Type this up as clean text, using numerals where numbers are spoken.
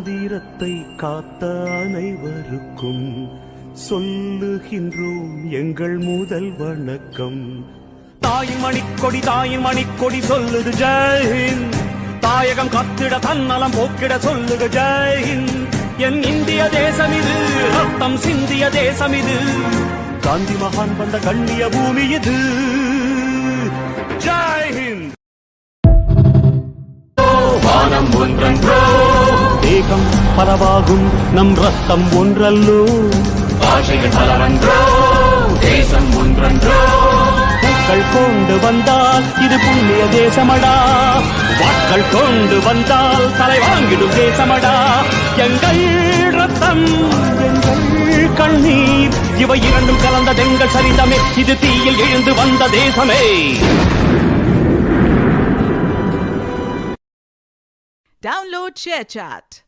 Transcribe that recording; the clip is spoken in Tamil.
தீரத்தை காத்த அனைவருக்கும் சொல்லுகின்றோம் எங்கள் முதல் வணக்கம். தாயின் மணிக்கொடி சொல்லுது ஜெய்ஹிந்த். தாயகம் காத்திட தன்னலம் போக்கிட சொல்லுக ஜெய்ஹிந்த். என் இந்திய தேசம் இது, ரத்தம் சிந்திய தேசம் இது. காந்தி மகான் வந்த கண்ணிய பூமி இது. ஜெய்ஹிந்த். வானம் ஒன்றன்றோ, தேகம் பலவாகும், நம் ரத்தம் ஒன்றல்லோ. பாஷைகள் பலவன்றோ, தேசம் ஒன்றன்றோ. பூக்கள் கொண்டு வந்தால் இது புண்ணிய தேசமடா. வாக்கள் கொண்டு வந்தால் தலை வாங்கிடும் தேசமடா. எங்கள் ரத்தம், எங்கள் கண்ணீர், இவை இரண்டும் கலந்ததெங்கள் சரிதமே. இது தீயில் எழுந்து வந்த தேசமே. Download ShareChat.